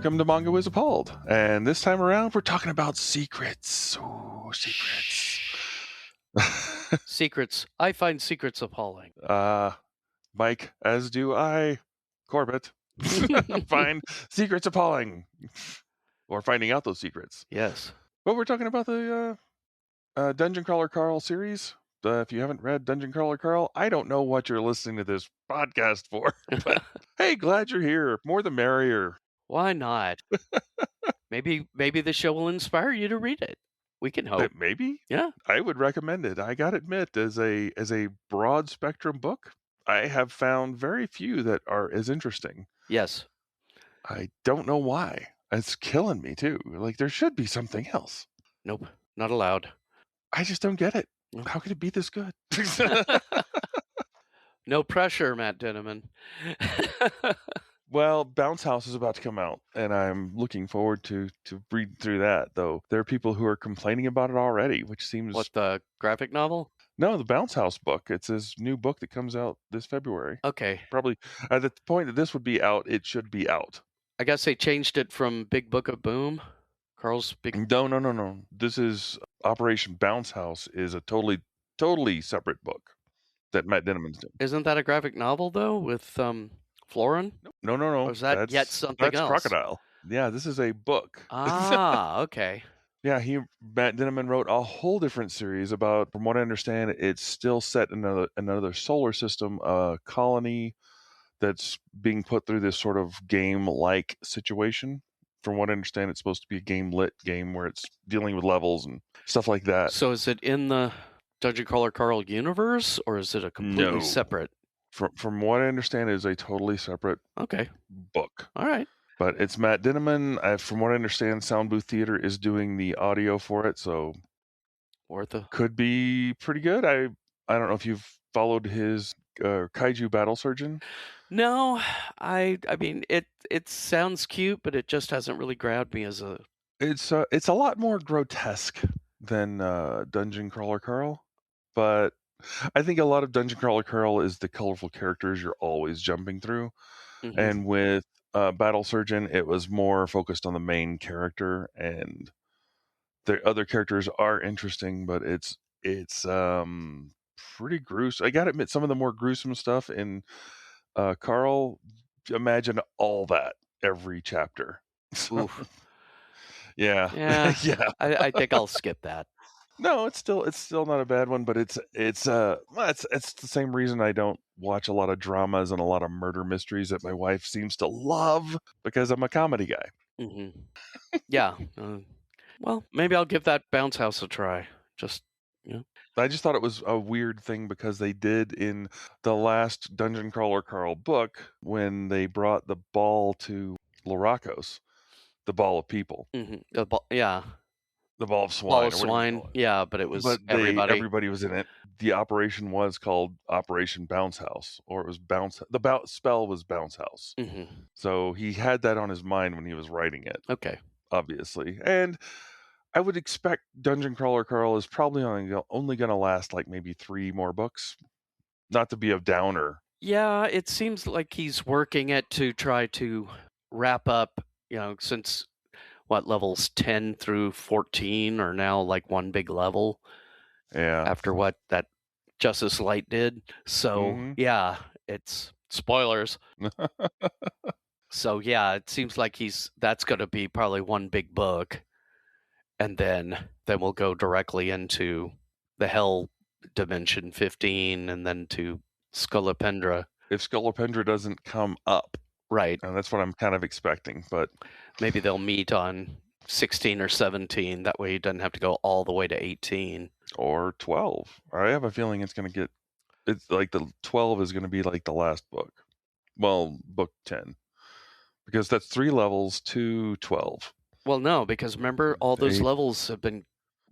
Welcome to Manga Wiz Appalled. And this time around, we're talking about secrets. Ooh, secrets. Secrets. I find secrets appalling. Mike, as do I, Corbett, find secrets appalling. Or finding out those secrets. Yes. But we're talking about the Dungeon Crawler Carl series. If you haven't read Dungeon Crawler Carl, I don't know what you're listening to this podcast for. But hey, glad you're here. More the merrier. Why not? Maybe the show will inspire you to read it. We can hope. Maybe. Yeah. I would recommend it. I gotta admit, as a broad spectrum book, I have found very few that are as interesting. Yes. I don't know why. It's killing me too. Like there should be something else. Nope. Not allowed. I just don't get it. No. How could it be this good? No pressure, Matt Denneman. Well, Bounce House is about to come out, and I'm looking forward to read through that. Though there are people who are complaining about it already, which seems What, the graphic novel? No, the Bounce House book. It's his new book that comes out this February. Okay. Probably at the point that this would be out, it should be out. I guess they changed it from Big Book of Boom. Carl's big. No. This is Operation Bounce House is a totally separate book that Matt Denneman's doing. Isn't that a graphic novel though with Florin? No. Or is that yet something that's else? Crocodile. Yeah, this is a book. Ah, okay. Yeah, Matt Denneman wrote a whole different series about, from what I understand, it's still set in another solar system, a colony that's being put through this sort of game-like situation. From what I understand, it's supposed to be a game-lit game where it's dealing with levels and stuff like that. So is it in the Dungeon Crawler Carl universe, or is it a completely separate? From what I understand, it is a totally separate book. All right. But it's Matt Denneman. From what I understand, Sound Booth Theater is doing the audio for it, so could be pretty good. I don't know if you've followed his Kaiju Battle Surgeon. No, I mean it sounds cute, but it just hasn't really grabbed me as a. It's a lot more grotesque than Dungeon Crawler Carl, but I think a lot of Dungeon Crawler Carl is the colorful characters you're always jumping through, and with Battle Surgeon, it was more focused on the main character, and the other characters are interesting, but it's pretty gruesome. I gotta admit, some of the more gruesome stuff in Carl, imagine all that every chapter. Oof. Yeah. I think I'll skip that. No, it's still not a bad one, but it's the same reason I don't watch a lot of dramas and a lot of murder mysteries that my wife seems to love, because I'm a comedy guy. Mm-hmm. Yeah. Well, maybe I'll give that Bounce House a try. I just thought it was a weird thing because they did in the last Dungeon Crawler Carl book when they brought the ball to Laracos, the ball of people. Mm-hmm. The ball of swine. Ball of swine. Yeah, but it was everybody. Everybody was in it. The operation was called Operation Bounce House, or it was the spell was Bounce House. Mm-hmm. So he had that on his mind when he was writing it. Okay. Obviously. And I would expect Dungeon Crawler Carl is probably only going to last like maybe 3 more books. Not to be a downer. Yeah, it seems like he's working it to try to wrap up, since levels 10 through 14 are now like one big level. Yeah. After what that Justice Light did. So, yeah, it's spoilers. So, yeah, it seems like that's going to be probably one big book. And then we'll go directly into the Hell Dimension 15 and then to Scolopendra. If Scolopendra doesn't come up. Right. And that's what I'm kind of expecting, but maybe they'll meet on 16 or 17. That way he doesn't have to go all the way to 18. Or 12. I have a feeling it's like the 12 is going to be like the last book. Well, book 10. Because that's 3 levels to 12. Well, no, because remember, all those levels have been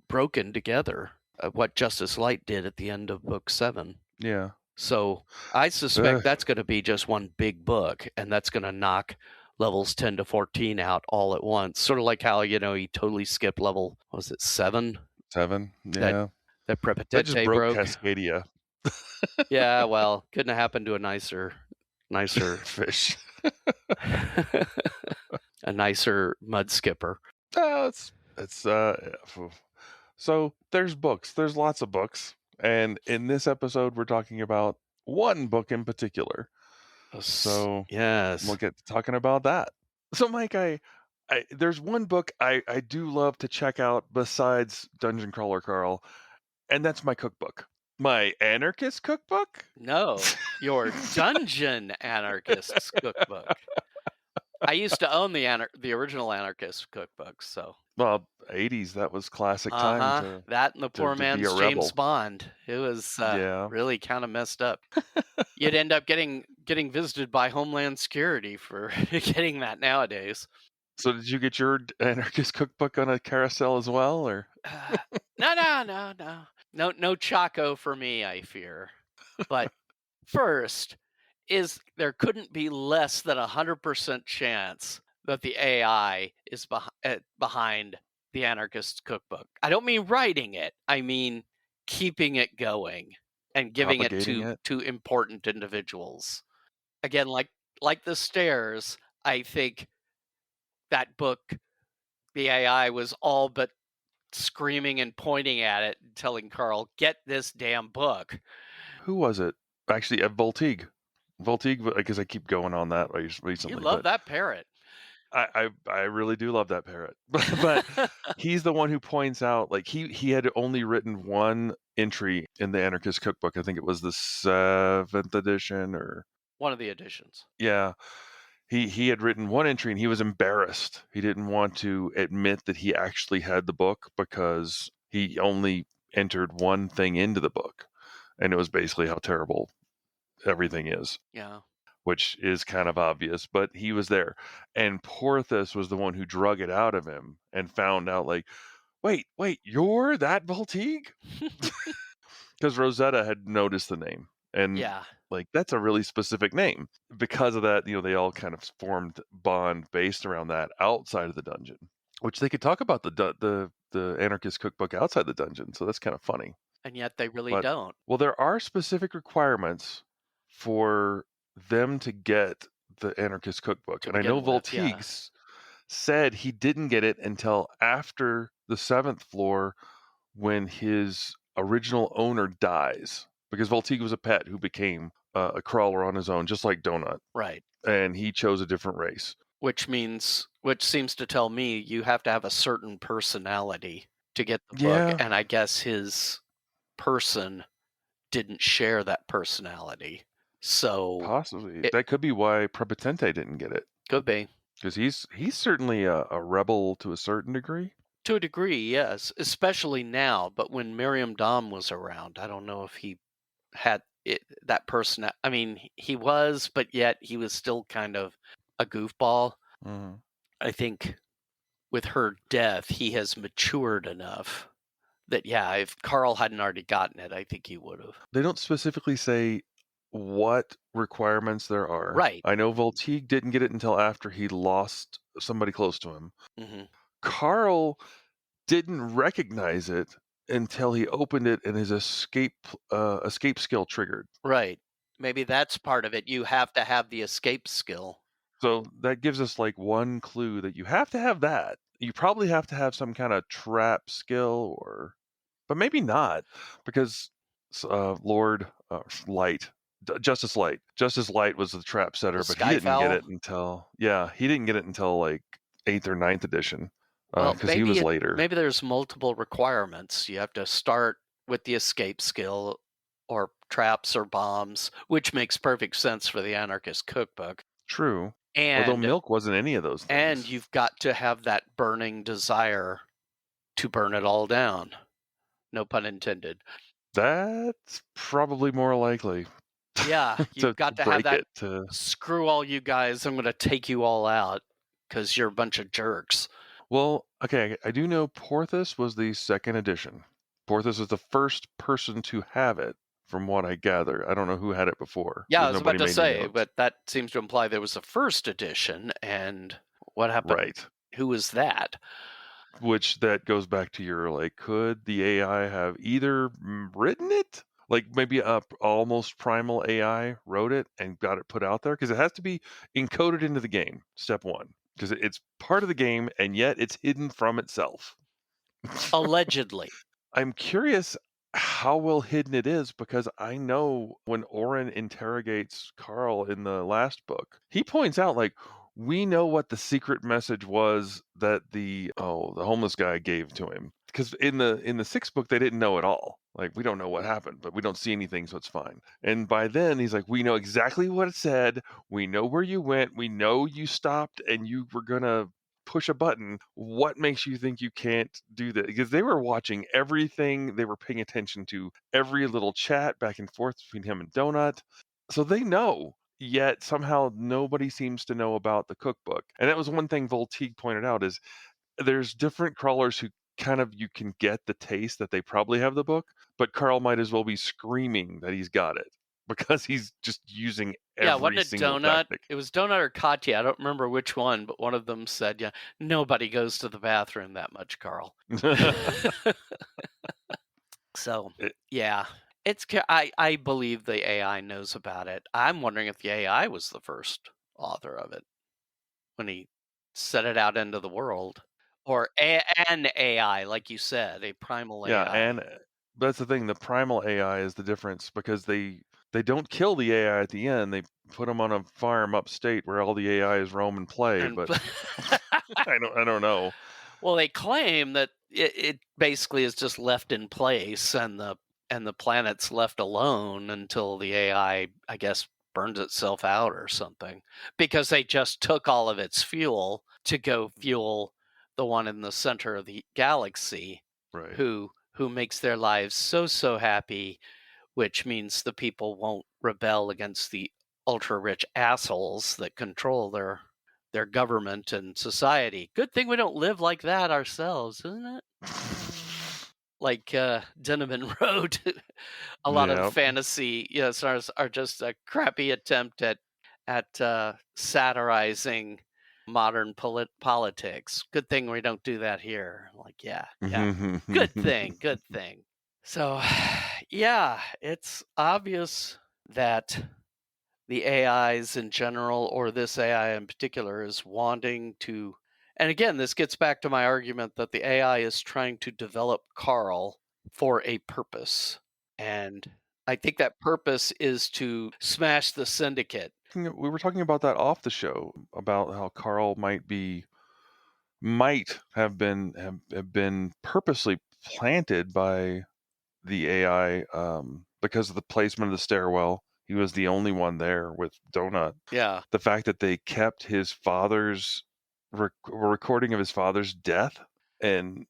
broken together. What Justice Light did at the end of book 7. Yeah. So I suspect that's going to be just one big book, and that's going to knock levels 10 to 14 out all at once. Sort of like how, he totally skipped level, 7? 7, yeah. That Prepotente that just broke Cascadia. Yeah, well, couldn't have happened to a nicer fish. a nicer mud skipper. So there's books. There's lots of books. And in this episode, we're talking about one book in particular. So yes, we'll get to talking about that. So Mike, there's one book I do love to check out besides Dungeon Crawler Carl, and that's my cookbook. My Anarchist Cookbook? No, your Dungeon Anarchist's Cookbook. I used to own the original Anarchist Cookbook, so. Well, 80s, that was classic time to that and the poor be a man's rebel. James Bond. It was Yeah. really kind of messed up. You'd end up getting visited by Homeland Security for getting that nowadays. So did you get your Anarchist Cookbook on a carousel as well, or? No Choco for me, I fear. But first, there couldn't be less than 100% chance that the AI is behind the Anarchist Cookbook. I don't mean writing it. I mean keeping it going and giving it to important individuals. Again, like the stairs, I think that book, the AI was all but screaming and pointing at it and telling Carl, "Get this damn book." Who was it? Actually, Voltigue. Voltigue, because I keep going on that recently. You love that parrot. I really do love that parrot. But he's the one who points out, like, he had only written one entry in the Anarchist Cookbook. I think it was the 7th edition or one of the editions. Yeah. He had written one entry and he was embarrassed. He didn't want to admit that he actually had the book because he only entered one thing into the book. And it was basically how terrible everything is. Yeah. Which is kind of obvious, but he was there. And Porthos was the one who drug it out of him and found out, like, wait, you're that Voltigue? Because Rosetta had noticed the name. And like, that's a really specific name. Because of that, they all kind of formed bond based around that outside of the dungeon, which they could talk about the Anarchist Cookbook outside the dungeon. So that's kind of funny. And yet they really don't. Well, there are specific requirements for them to get the Anarchist Cookbook. And I know Voltigue said he didn't get it until after the 7th floor when his original owner dies. Because Voltigue was a pet who became a crawler on his own, just like Donut. Right. And he chose a different race. Which seems to tell me you have to have a certain personality to get the book. And I guess his person didn't share that personality. So possibly that could be why Prepotente didn't get it. Could be. Because he's certainly a rebel to a certain degree. To a degree, yes. Especially now. But when Miriam Dom was around, I don't know if he had that person. I mean, he was, but yet he was still kind of a goofball. Mm-hmm. I think with her death, he has matured enough that, if Carl hadn't already gotten it, I think he would have. They don't specifically say what requirements there are. Right. I know Voltigue didn't get it until after he lost somebody close to him. Mm-hmm. Carl didn't recognize it until he opened it and his escape skill triggered. Right. Maybe that's part of it. You have to have the escape skill. So that gives us like one clue that you have to have that. You probably have to have some kind of trap skill but maybe not, because Lord Light, Justice Light was the trap setter, but he didn't get it until like 8th or 9th edition. Because he was later. Maybe there's multiple requirements. You have to start with the escape skill or traps or bombs, which makes perfect sense for the Anarchist Cookbook. True. Although milk wasn't any of those things. And you've got to have that burning desire to burn it all down. No pun intended. That's probably more likely. Yeah, you've got to have that. Screw all you guys. I'm going to take you all out because you're a bunch of jerks. Well, okay, I do know Porthos was the 2nd edition. Porthos is the first person to have it, from what I gather. I don't know who had it before. Yeah, I was about to say, but that seems to imply there was a 1st edition, and what happened? Right. Who was that? Which that goes back to your, like, could the AI have either written it? Like maybe a almost primal AI wrote it and got it put out there? Because it has to be encoded into the game, step 1. because it's part of the game, and yet it's hidden from itself. Allegedly. I'm curious how well hidden it is, because I know when Oren interrogates Carl in the last book, he points out, like, we know what the secret message was that the homeless guy gave to him. Because in the sixth book they didn't know at all. Like, we don't know what happened, but we don't see anything, so it's fine. And by then he's like, we know exactly what it said. We know where you went. We know you stopped and you were gonna push a button. What makes you think you can't do that? Because they were watching everything. They were paying attention to every little chat back and forth between him and Donut. So they know. Yet somehow nobody seems to know about the cookbook. And that was one thing Volteague pointed out, is there's different crawlers who kind of, you can get the taste that they probably have the book, but Carl might as well be screaming that he's got it because he's just using every single tactic. It was Donut or Katya. I don't remember which one, but one of them said, yeah, nobody goes to the bathroom that much, Carl. So, yeah. I believe the AI knows about it. I'm wondering if the AI was the first author of it when he set it out into the world. Or an AI, like you said, a primal AI. Yeah, and that's the thing. The primal AI is the difference, because they don't kill the AI at the end. They put them on a farm upstate where all the AIs roam and play. But I don't know. Well, they claim that it basically is just left in place, and the planet's left alone until the AI, I guess, burns itself out or something, because they just took all of its fuel to go fuel the one in the center of the galaxy, right? Who makes their lives so happy, which means the people won't rebel against the ultra rich assholes that control their government and society. Good thing we don't live like that ourselves, isn't it? Like Denneman wrote, a lot of fantasy, are just a crappy attempt at satirizing modern politics. Good thing we don't do that here. Like, yeah, good thing. So, yeah, it's obvious that the AIs in general, or this AI in particular, is wanting to. And again, this gets back to my argument that the AI is trying to develop Carl for a purpose. And I think that purpose is to smash the syndicate. We were talking about that off the show, about how Carl might have been purposely planted by the AI, because of the placement of the stairwell. He was the only one there with Donut. Yeah. The fact that they kept his father's recording of his father's death, and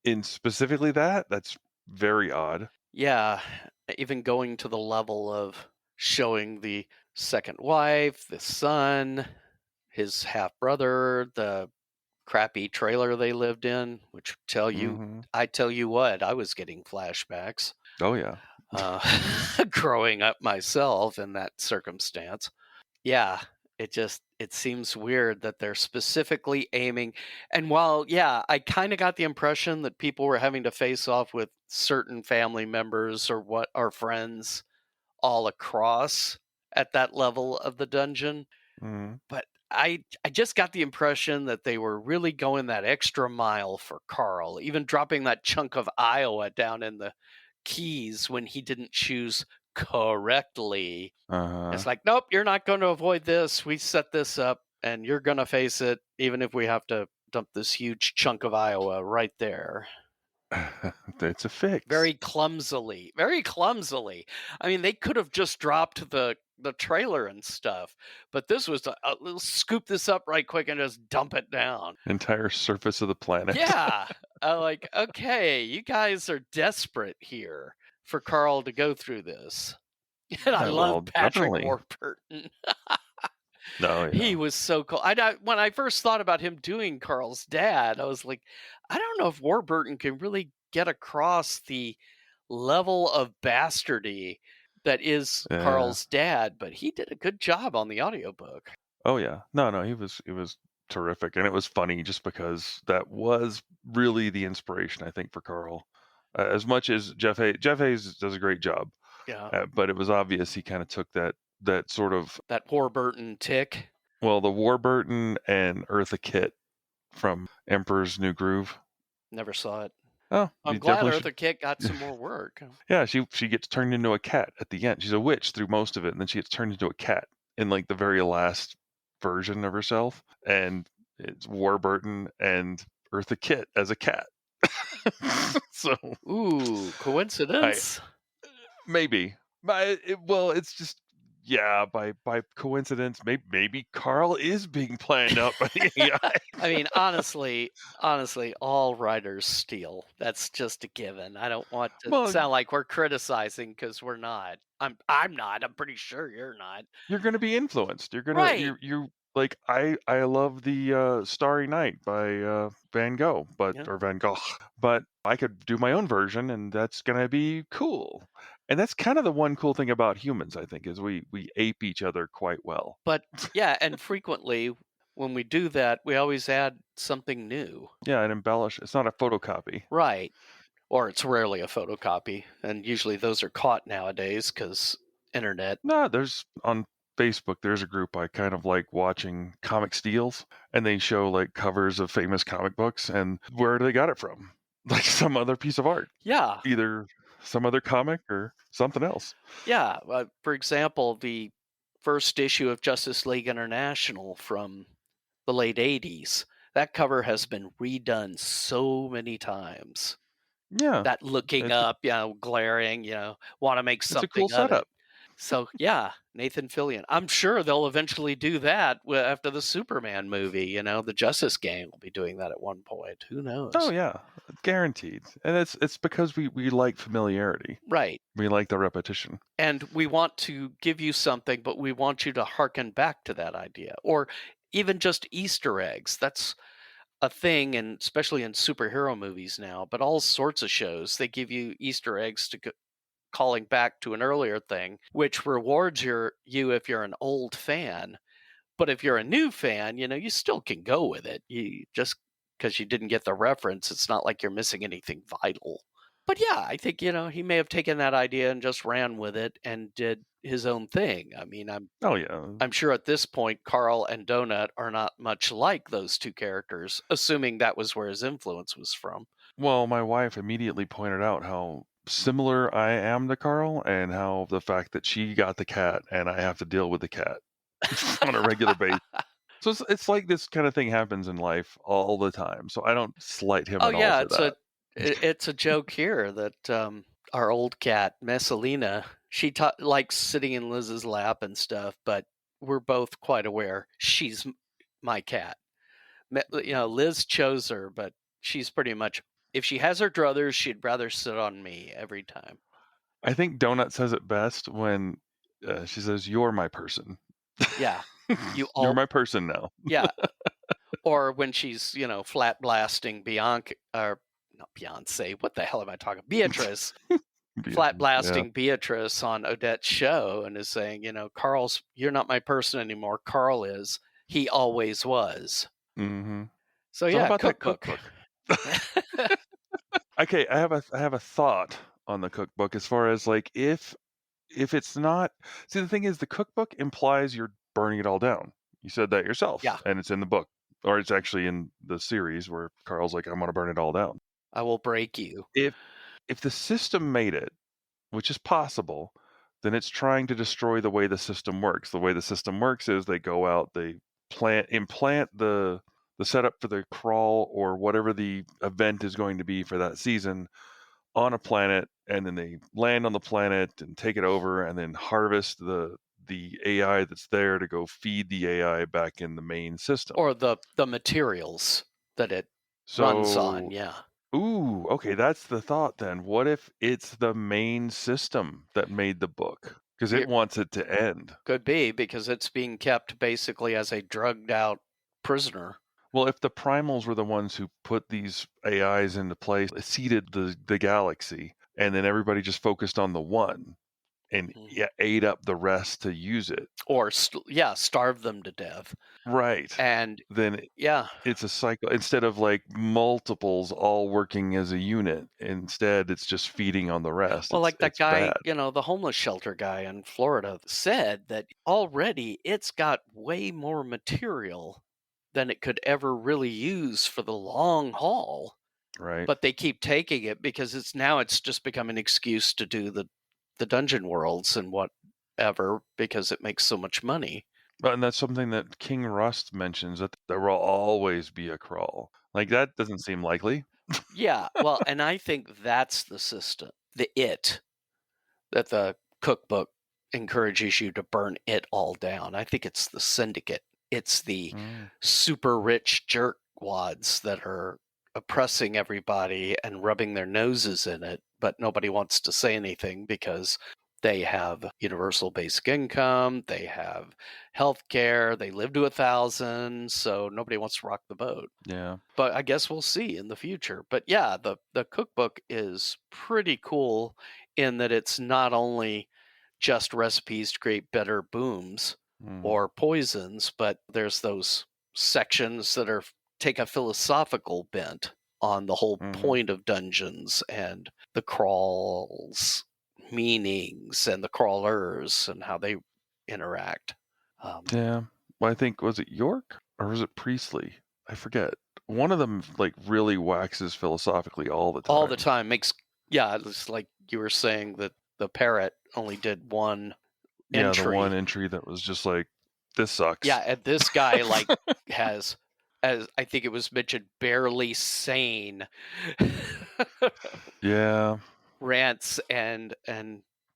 in specifically that's very odd. Yeah, even going to the level of showing the second wife, the son, his half brother, the crappy trailer they lived in, which I tell you what, I was getting flashbacks. Oh yeah. Growing up myself in that circumstance. Yeah, it seems weird that they're specifically aiming. And while, yeah, I kind of got the impression that people were having to face off with certain family members or friends all across at that level of the dungeon. But I just got the impression that they were really going that extra mile for Carl, even dropping that chunk of Iowa down in the Keys when he didn't choose correctly. It's like, nope, you're not going to avoid this. We set this up and you're going to face it, even if we have to dump this huge chunk of Iowa right there. It's a fix. Very clumsily. I mean, they could have just dropped the trailer and stuff, but this was let's scoop this up right quick and just dump it down. Entire surface of the planet. Yeah. Like, okay, you guys are desperate here for Carl to go through this. And I love Patrick Warburton. No, yeah. He was so cool. When I first thought about him doing Carl's dad, I was like, I don't know if Warburton can really get across the level of bastardy that is Carl's dad, but he did a good job on the audiobook. Oh yeah. No, it was terrific, and it was funny just because that was really the inspiration, I think, for Carl. As much as Jeff Hayes does a great job. Yeah. But it was obvious he kind of took that sort of that Warburton tick. Well, the Warburton and Eartha Kitt from Emperor's New Groove. Never saw it. Oh, I'm you glad definitely Eartha Kitt got some more work. Yeah, she gets turned into a cat at the end. She's a witch through most of it, and then she gets turned into a cat in like the very last version of herself. And it's Warburton and Eartha Kitt as a cat. So, ooh, coincidence? Maybe, but it's just by coincidence. Maybe Carl is being planned out by the AI. I mean, honestly, all writers steal. That's just a given. I don't want to Well, sound like we're criticizing because we're not. I'm not. I'm pretty sure you're not. you're going to be influenced. Right. You like I love the Starry Night by Van Gogh, Yeah. or Van Gogh, but I could do my own version, and that's going to be cool. And that's kind of the one cool thing about humans, I think, is we ape each other quite well. But yeah, and frequently when we do that, we always add something new. Yeah, and embellish. It's not a photocopy. Right. Or it's rarely a photocopy, and usually those are caught nowadays because internet. No, there's on Facebook, there's a group I kind of like watching comic steals, and they show like covers of famous comic books and where they got it from. Like some other piece of art. Yeah. Either some other comic or something else. Yeah. For example, the first issue of Justice League International from the late 80s, that cover has been redone so many times. Yeah. That looking up, glaring, want to make It's a cool something of setup. it. So, yeah, Nathan Fillion. I'm sure they'll eventually do that after the Superman movie. The Justice Gang will be doing that at one point. Who knows? Oh yeah, guaranteed. And it's because we like familiarity. Right. We like the repetition. And we want to give you something, but we want you to hearken back to that idea. Or even just Easter eggs. That's a thing, and especially in superhero movies now, but all sorts of shows, they give you Easter eggs to calling back to an earlier thing, which rewards you if you're an old fan. But if you're a new fan, you still can go with it. You just because you didn't get the reference, it's not like you're missing anything vital. But yeah, I think he may have taken that idea and just ran with it and did his own thing. I mean, Oh yeah. I'm sure at this point Carl and Donut are not much like those two characters, assuming that was where his influence was from. Well, my wife immediately pointed out how similar I am to Carl, and how the fact that she got the cat and I have to deal with the cat on a regular basis. So it's like this kind of thing happens in life all the time. So I don't slight him Oh at all yeah, for that. it's a joke here that our old cat Messalina, she likes sitting in Liz's lap and stuff, but we're both quite aware she's my cat. Liz chose her, but she's pretty much, if she has her druthers, she'd rather sit on me every time. I think Donut says it best when she says, "You're my person." Yeah, You're my person now. Yeah, or when she's flat blasting Bianca, or not Beyonce. What the hell am I talking? Beatrice. Flat blasting Beatrice on Odette's show and is saying, you're not my person anymore. Carl is. He always was. Mm-hmm. So yeah, about cookbook. That cookbook. Okay, I have a thought on the cookbook as far as like if it's not. See, the thing is, the cookbook implies you're burning it all down. You said that yourself. Yeah. And it's in the book, or it's actually in the series where Carl's like, "I'm going to burn it all down. I will break you." If the system made it, which is possible, then it's trying to destroy the way the system works. The way the system works is they go out, they implant the setup for the crawl or whatever the event is going to be for that season on a planet, and then they land on the planet and take it over, and then harvest the AI that's there to go feed the AI back in the main system. Or the materials that it runs on, yeah. Ooh, okay, that's the thought then. What if it's the main system that made the book? Because it wants it to end. Could be, because it's being kept basically as a drugged out prisoner. Well, if the primals were the ones who put these AIs into place, seeded the galaxy, and then everybody just focused on the one, and ate up the rest to use it. Or, starve them to death. Right. And then it's a cycle. Instead of like multiples all working as a unit, instead it's just feeding on the rest. Well, like that it's guy, bad. the homeless shelter guy in Florida said that already it's got way more material than it could ever really use for the long haul. Right. But they keep taking it because it's just become an excuse to do the dungeon worlds and whatever because it makes so much money. And that's something that King Rust mentions, that there will always be a crawl. Like, that doesn't seem likely. Yeah, well, and I think that's the system, that the cookbook encourages you to burn it all down. I think it's the syndicate. It's the super rich jerkwads that are oppressing everybody and rubbing their noses in it, but nobody wants to say anything because they have universal basic income, they have health care, they live to 1,000, so nobody wants to rock the boat. Yeah. But I guess we'll see in the future. But yeah, the cookbook is pretty cool in that it's not only just recipes to create better booms or poisons, but there's those sections that take a philosophical bent on the whole point of dungeons and the crawls meanings and the crawlers and how they interact. Yeah. Well, I think, was it York or was it Priestley? I forget. One of them like really waxes philosophically all the time. All the time. It's like you were saying that the parrot only did one entry. Yeah, the one entry that was just like, this sucks. Yeah, and this guy like has, as I think it was mentioned, barely sane rants and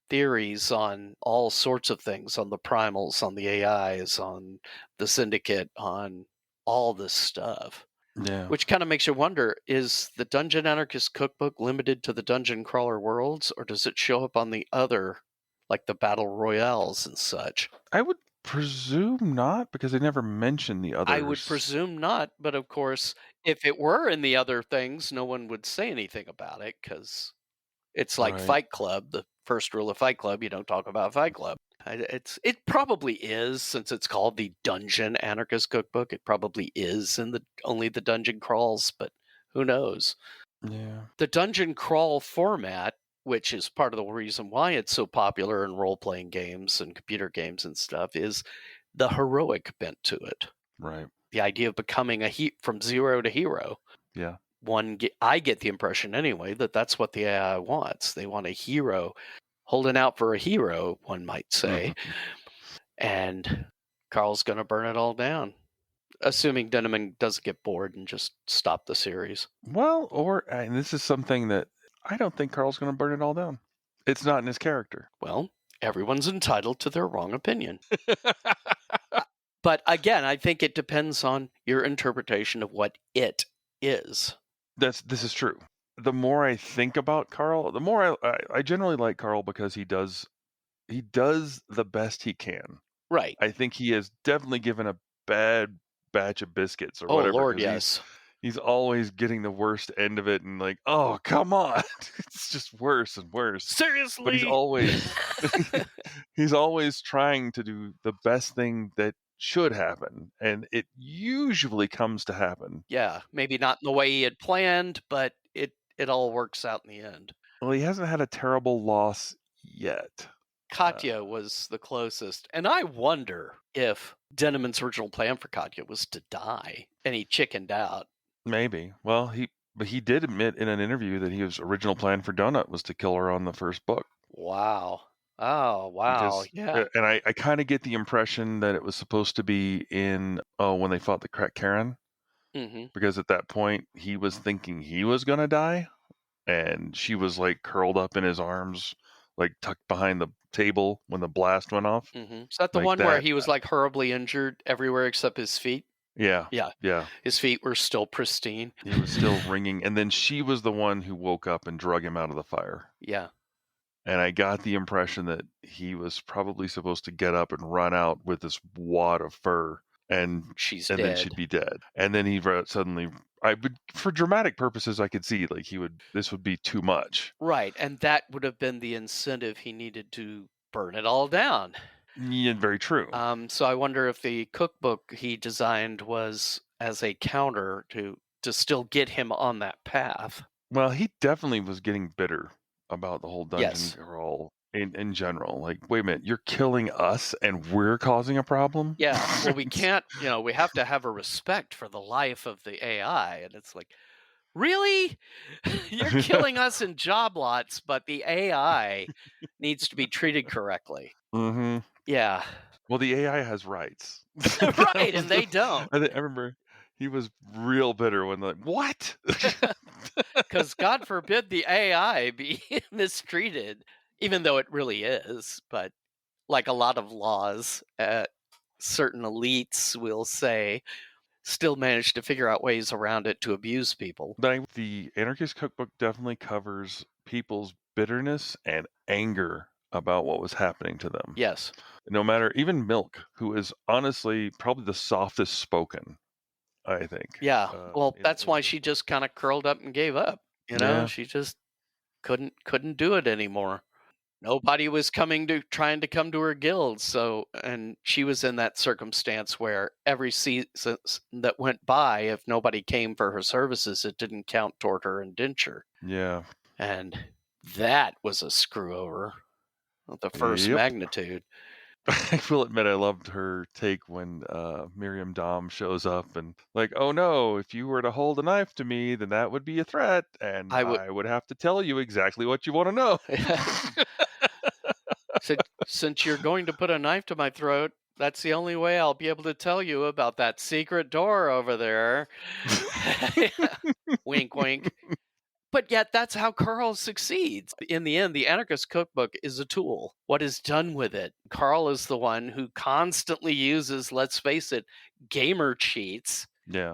theories on all sorts of things, on the primals, on the AIs, on the syndicate, on all this stuff. Yeah. Which kind of makes you wonder, is the Dungeon Anarchist Cookbook limited to the dungeon crawler worlds, or does it show up on the other, like the battle royales and such? I would presume not, because they never mention the others. I would presume not, but of course, if it were in the other things, no one would say anything about it, because it's like Fight Club. The first rule of Fight Club, you don't talk about Fight Club. It probably is, since it's called the Dungeon Anarchist Cookbook. It probably is in only the dungeon crawls, but who knows? Yeah. The dungeon crawl format, which is part of the reason why it's so popular in role-playing games and computer games and stuff, is the heroic bent to it. Right. The idea of becoming from zero to hero. Yeah. I get the impression anyway that that's what the AI wants. They want a hero, holding out for a hero, one might say. And Carl's going to burn it all down, assuming Denneman doesn't get bored and just stop the series. Well, and this is something that I don't think Carl's going to burn it all down. It's not in his character. Well, everyone's entitled to their wrong opinion. But again, I think it depends on your interpretation of what it is. This is true. The more I think about Carl, the more I generally like Carl, because he does the best he can. Right. I think he has definitely given a bad batch of biscuits or whatever. Oh, Lord, yes. He's always getting the worst end of it, and like, oh, come on. It's just worse and worse. Seriously. But he's always trying to do the best thing that should happen, and it usually comes to happen. Yeah, maybe not in the way he had planned, but it all works out in the end. Well, he hasn't had a terrible loss yet. Katya was the closest, and I wonder if Denneman's original plan for Katya was to die, and he chickened out. Maybe. Well, he did admit in an interview that his original plan for Donut was to kill her on the first book. Wow. Oh, wow. Yeah. And I kind of get the impression that it was supposed to be when they fought the Crack Karen. Because at that point, he was thinking he was going to die. And she was like curled up in his arms, like tucked behind the table when the blast went off. Is that the one where he was like horribly injured everywhere except his feet? Yeah. Yeah. His feet were still pristine. He was still ringing. And then she was the one who woke up and drug him out of the fire. Yeah. And I got the impression that he was probably supposed to get up and run out with this wad of fur, and then she'd be dead. And then he suddenly, for dramatic purposes, I could see like this would be too much. Right, and that would have been the incentive he needed to burn it all down. Yeah, very true. So I wonder if the cookbook he designed was as a counter to still get him on that path. Well, he definitely was getting bitter about the whole dungeon Yes. crawl in general. Like, wait a minute, you're killing us and we're causing a problem? Yeah. Well, we can't, we have to have a respect for the life of the AI. And it's like, really? You're killing us in job lots, but the AI needs to be treated correctly. Mm-hmm. Yeah. Well, the AI has rights. Right, and they don't. I remember he was real bitter when like, what? Because God forbid the AI be mistreated, even though it really is. But like a lot of laws, certain elites will say, still manage to figure out ways around it to abuse people. But the Anarchist Cookbook definitely covers people's bitterness and anger about what was happening to them. Yes. No matter, even Milk, who is honestly probably the softest spoken, I think. Yeah. Well, that's why she just kind of curled up and gave up. Yeah. She just couldn't do it anymore. Nobody was trying to come to her guild, and she was in that circumstance where every season that went by, if nobody came for her services, it didn't count toward her indenture. Yeah. And that was a screw over of the first magnitude. I will admit I loved her take when Miriam Dom shows up and like, oh no, if you were to hold a knife to me, then that would be a threat, and I would have to tell you exactly what you want to know. So, since you're going to put a knife to my throat, that's the only way I'll be able to tell you about that secret door over there. Wink, wink. But yet, that's how Carl succeeds. In the end, the Anarchist Cookbook is a tool. What is done with it? Carl is the one who constantly uses, let's face it, gamer cheats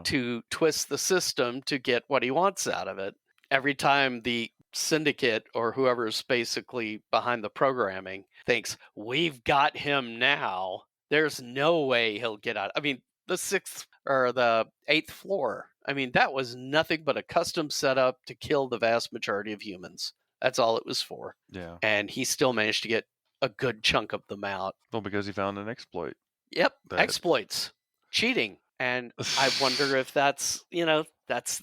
to twist the system to get what he wants out of it. Every time the syndicate or whoever's basically behind the programming thinks, we've got him now, there's no way he'll get out. I mean, the 6th or the 8th floor, I mean, that was nothing but a custom setup to kill the vast majority of humans. That's all it was for. Yeah. And he still managed to get a good chunk of them out. Well, because he found an exploit. Yep. Exploits. Cheating. And I wonder if that's, that's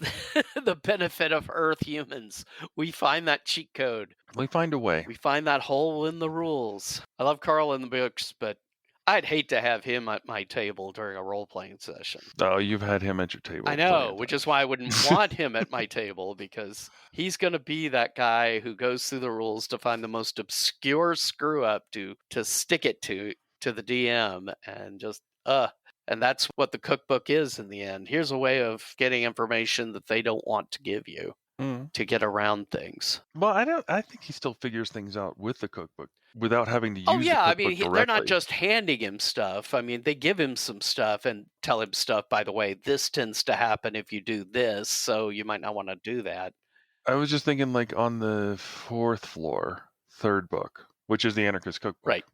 the benefit of Earth humans. We find that cheat code. We find a way. We find that hole in the rules. I love Carl in the books, but I'd hate to have him at my table during a role-playing session. Oh, you've had him at your table. I know, which is why I wouldn't want him at my table, because he's going to be that guy who goes through the rules to find the most obscure screw-up to stick it to the DM, and just, and that's what the cookbook is in the end. Here's a way of getting information that they don't want to give you to get around things. Well, I think he still figures things out with the cookbook without having to use the cookbook I mean, directly. They're not just handing him stuff. I mean, they give him some stuff and tell him stuff, by the way, this tends to happen if you do this, so you might not want to do that. I was just thinking, like, on the 4th floor, 3rd book, which is the Anarchist Cookbook. Right.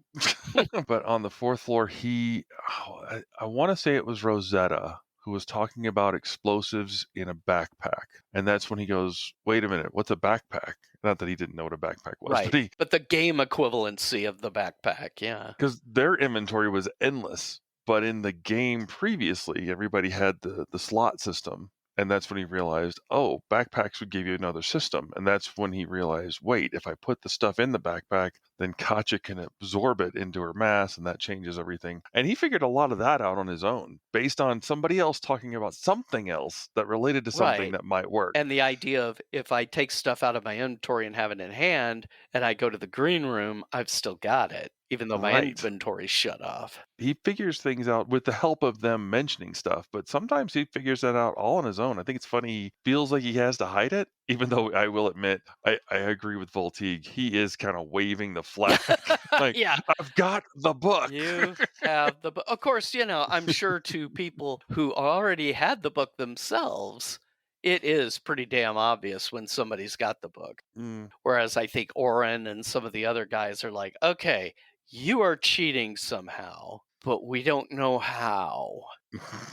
But on the 4th floor, I want to say it was Rosetta who was talking about explosives in a backpack. And that's when he goes, wait a minute, what's a backpack? Not that he didn't know what a backpack was. Right. But the game equivalency of the backpack, yeah. Because their inventory was endless. But in the game previously, everybody had the slot system. And that's when he realized, oh, backpacks would give you another system. And that's when he realized, wait, if I put the stuff in the backpack, then Katja can absorb it into her mass, and that changes everything. And he figured a lot of that out on his own, based on somebody else talking about something else that related to something that might work. And the idea of, if I take stuff out of my inventory and have it in hand, and I go to the green room, I've still got it, even though my inventory's shut off. He figures things out with the help of them mentioning stuff, but sometimes he figures that out all on his own. I think it's funny. He feels like he has to hide it, even though I will admit, I agree with Voltigue. He is kind of waving the flag. Like, yeah. I've got the book. You have the book. Of course, I'm sure to people who already had the book themselves, it is pretty damn obvious when somebody's got the book. Whereas I think Oren and some of the other guys are like, okay, you are cheating somehow. but we don't know how.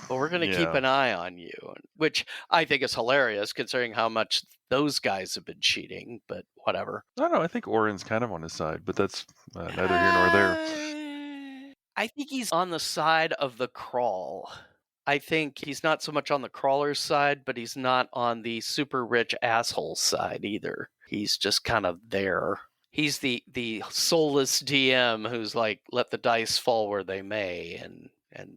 But we're going to keep Yeah. an eye on you, which I think is hilarious considering how much those guys have been cheating, but whatever. I don't know. I think Orin's kind of on his side, but that's neither here nor there. I think he's on the side of the crawl. I think he's not so much on the crawler's side, but he's not on the super rich asshole side either. He's just kind of there. He's the soulless DM who's like, let the dice fall where they may, and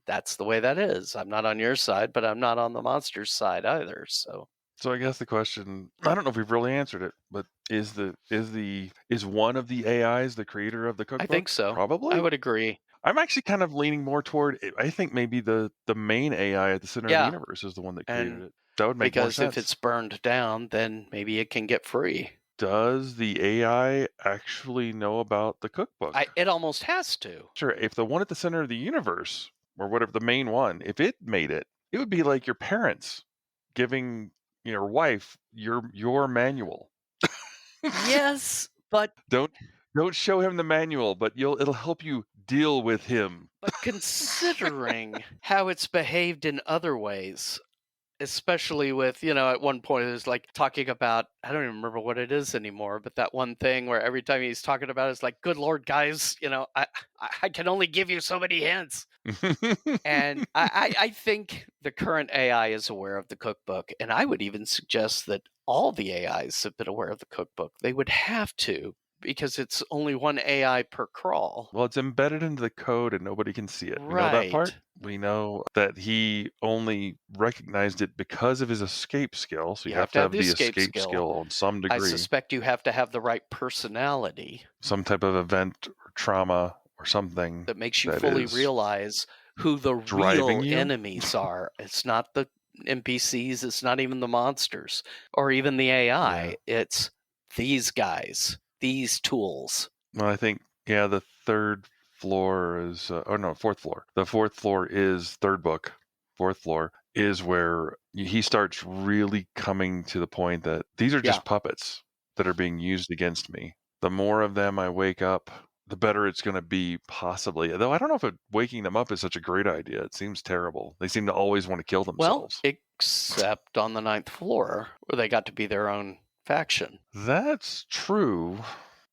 that's the way that is. I'm not on your side, but I'm not on the monster's side either. So I guess the question, I don't know if we've really answered it, but is one of the AIs the creator of the cookbook? I think so. Probably. I would agree. I'm actually kind of leaning more toward, I think maybe the main AI at the center of the universe is the one that created it. That would make more sense. Because if it's burned down, then maybe it can get free. Does the AI actually know about the cookbook? It almost has to. Sure. If the one at the center of the universe, or whatever, the main one, if it made it, it would be like your parents giving your wife your manual. Yes, but don't show him the manual, but it'll help you deal with him. But considering how it's behaved in other ways, especially with, at one point it was like talking about, I don't even remember what it is anymore, but that one thing where every time he's talking about it, it's like, good Lord, guys, I can only give you so many hints. And I think the current AI is aware of the cookbook, and I would even suggest that all the AIs have been aware of the cookbook. They would have to, because it's only one AI per crawl. Well, it's embedded into the code and nobody can see it. Right. We know that part. We know that he only recognized it because of his escape skill. So you have to have the escape skill on some degree. I suspect you have to have the right personality. Some type of event or trauma or something that makes you fully realize who the real enemies are. It's not the NPCs. It's not even the monsters or even the AI. Yeah. It's these guys. These tools. Well, I think, the third floor is, fourth floor. The fourth floor is third book. Fourth floor is where he starts really coming to the point that these are just puppets that are being used against me. The more of them I wake up, the better it's going to be, possibly. Though I don't know if waking them up is such a great idea. It seems terrible. They seem to always want to kill themselves. Well, except on the 9th floor, where they got to be their own faction. That's true.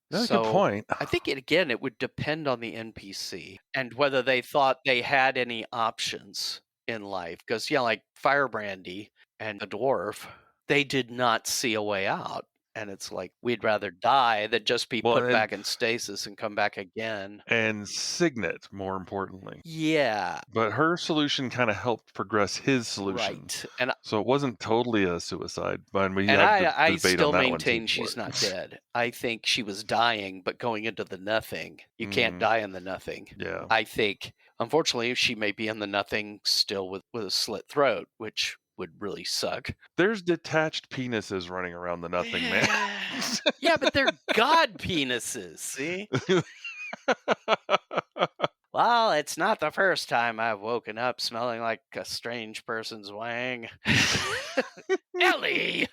That's a good point. I think it would depend on the NPC and whether they thought they had any options in life. Because like Firebrandy and the dwarf, they did not see a way out. And it's like, we'd rather die than just be put back in stasis and come back again. And Signet, more importantly. Yeah. But her solution kind of helped progress his solution. Right. And so it wasn't totally a suicide. But I still maintain she's not dead. I think she was dying, but going into the nothing. You can't die in the nothing. Yeah. I think, unfortunately, she may be in the nothing still with a slit throat, which would really suck. There's detached penises running around the nothing, man. Yeah, but they're god penises, see? Well, it's not the first time I've woken up smelling like a strange person's wang. Ellie!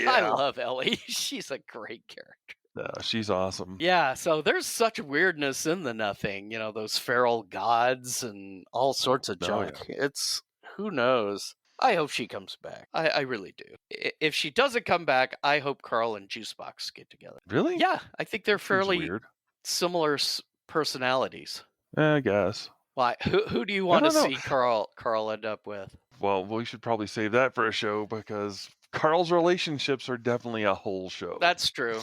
I love Ellie. She's a great character. Yeah, she's awesome. Yeah, so there's such weirdness in the nothing, those feral gods and all sorts of junk. Yeah. It's, who knows? I hope she comes back. I really do. If she doesn't come back, I hope Carl and Juicebox get together. Really? Yeah, I think they're fairly similar personalities. I guess. Why? Who do you want to see Carl end up with? Well, we should probably save that for a show, because Carl's relationships are definitely a whole show. That's true.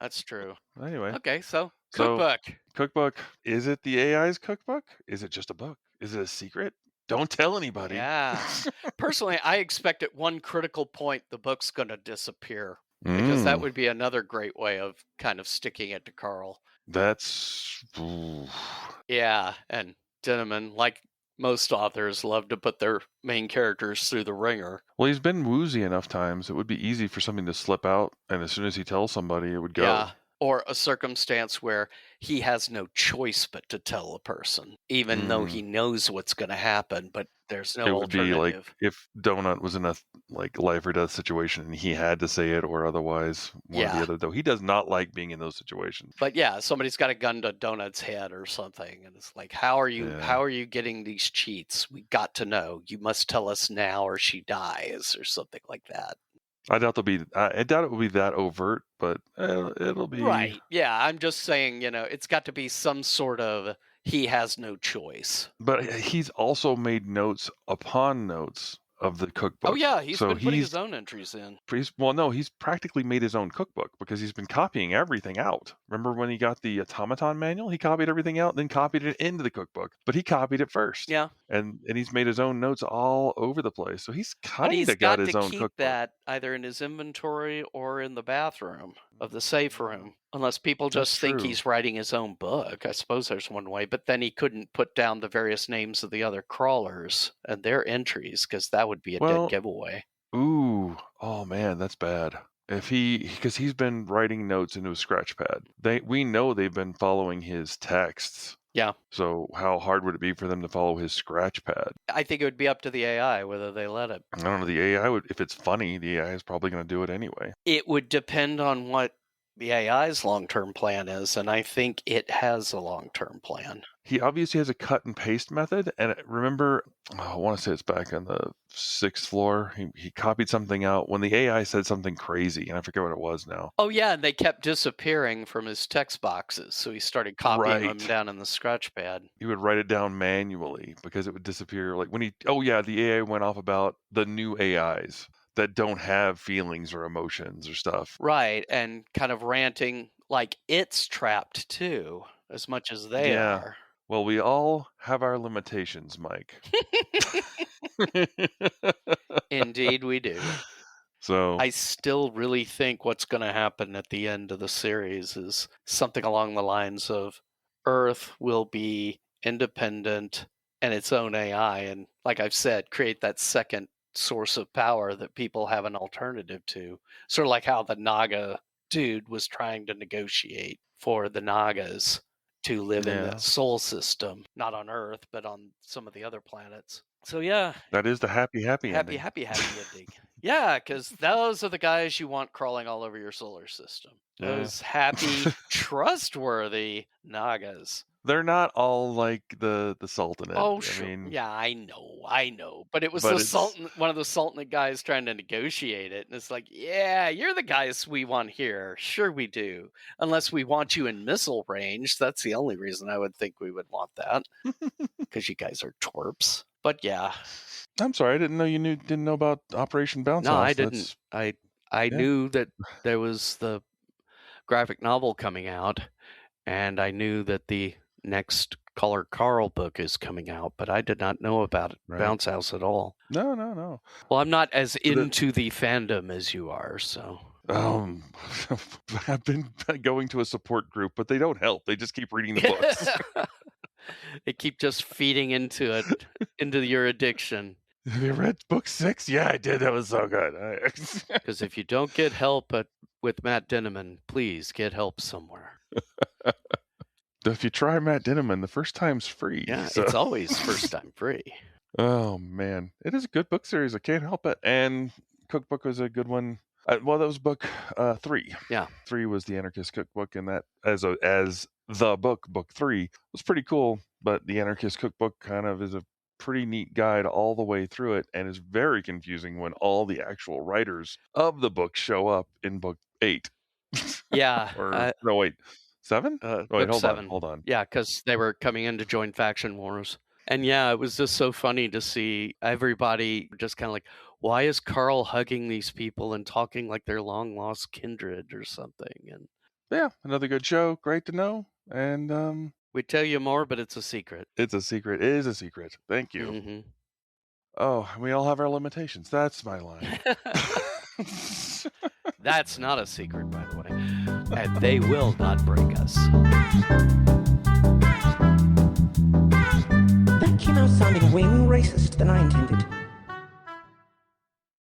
That's true. Anyway. Okay, so cookbook. Cookbook. Is it the AI's cookbook? Is it just a book? Is it a secret? Don't tell anybody. Yeah. Personally, I expect at one critical point the book's going to disappear. Because that would be another great way of kind of sticking it to Carl. That's... Yeah, and Dinneman, like most authors, love to put their main characters through the ringer. Well, he's been woozy enough times. It would be easy for something to slip out, and as soon as he tells somebody, it would go. Yeah, or a circumstance where he has no choice but to tell a person, even though he knows what's going to happen, but there's no It would be like alternative. if Donut was in a like life or death situation and he had to say it, or otherwise one or the other. Though he does not like being in those situations. But yeah, somebody's got a gun to Donut's head or something, and it's like, how are you getting these cheats? We got to know. You must tell us now, or she dies, or something like that. I doubt it will be that overt, but it'll be right. Yeah, I'm just saying, it's got to be some sort of he has no choice. But he's also made notes upon notes of the cookbook. Oh yeah, he's been putting his own entries in. He's practically made his own cookbook because he's been copying everything out. Remember when he got the automaton manual? He copied everything out, then copied it into the cookbook. But he copied it first. Yeah. And he's made his own notes all over the place. So he's kind of got his own cookbook. But he's got to keep that either in his inventory or in the bathroom of the safe room. Unless people just think he's writing his own book. I suppose there's one way. But then he couldn't put down the various names of the other crawlers and their entries, because that would be a dead giveaway. Ooh. Oh, man, that's bad. Because he's been writing notes into a scratch pad. We know they've been following his texts. Yeah. So how hard would it be for them to follow his scratch pad? I think it would be up to the AI whether they let it. I don't know. The AI would, if it's funny, the AI is probably going to do it anyway. It would depend on what the AI's long-term plan is, and I think it has a long-term plan. He obviously has a cut and paste method, and remember, I want to say it's back on the 6th floor. He copied something out when the AI said something crazy, and I forget what it was now. Oh yeah, and they kept disappearing from his text boxes, so he started copying them down in the scratch pad. He would write it down manually because it would disappear. Like when the AI went off about the new AIs that don't have feelings or emotions or stuff. Right, and kind of ranting like it's trapped too, as much as they are. Well, we all have our limitations, Mike. Indeed we do. So I still really think what's going to happen at the end of the series is something along the lines of Earth will be independent and its own AI, and like I've said, create that second source of power that people have an alternative to. Sort of like how the Naga dude was trying to negotiate for the Nagas to live in the Sol system, not on Earth, but on some of the other planets. So yeah, that is the happy ending. Happy ending. Yeah, because those are the guys you want crawling all over your solar system. Those happy, trustworthy Nagas. They're not all like the Sultanate. Oh, sure. Yeah, I know. But it was one of the Sultanate guys trying to negotiate it. And it's like, yeah, you're the guys we want here. Sure we do. Unless we want you in missile range. That's the only reason I would think we would want that. Because you guys are twerps. But yeah. I'm sorry, I didn't know you didn't know about Operation Bounce House. No, I didn't. I knew that there was the graphic novel coming out. And I knew that the next Caller Carl book is coming out, but I did not know about Bounce House at all. No. Well, I'm not as into the fandom as you are, so. I've been going to a support group, but they don't help. They just keep reading the books. They keep just feeding into it, into your addiction. Have you read book 6? Yeah, I did. That was so good. Because if you don't get help with Matt Dinniman, please get help somewhere. If you try Matt Dinniman, the first time's free. Yeah, so. It's always first time free. Oh, man. It is a good book series. I can't help it. And Cookbook was a good one. That was book 3. Yeah. 3 was the Anarchist Cookbook, and that as the book 3, was pretty cool. But the Anarchist Cookbook kind of is a pretty neat guide all the way through it, and is very confusing when all the actual writers of the book show up in book 8. Yeah. No, wait. 7? Wait, hold on. Yeah, because they were coming in to join faction wars. And yeah, it was just so funny to see everybody just kind of like, why is Carl hugging these people and talking like they're long-lost kindred or something? And yeah, another good show. Great to know. And we tell you more, but it's a secret. It's a secret. It is a secret. Thank you. Mm-hmm. Oh, we all have our limitations. That's my line. That's not a secret, by the way. And they will not break us. That came out sounding way more racist than I intended.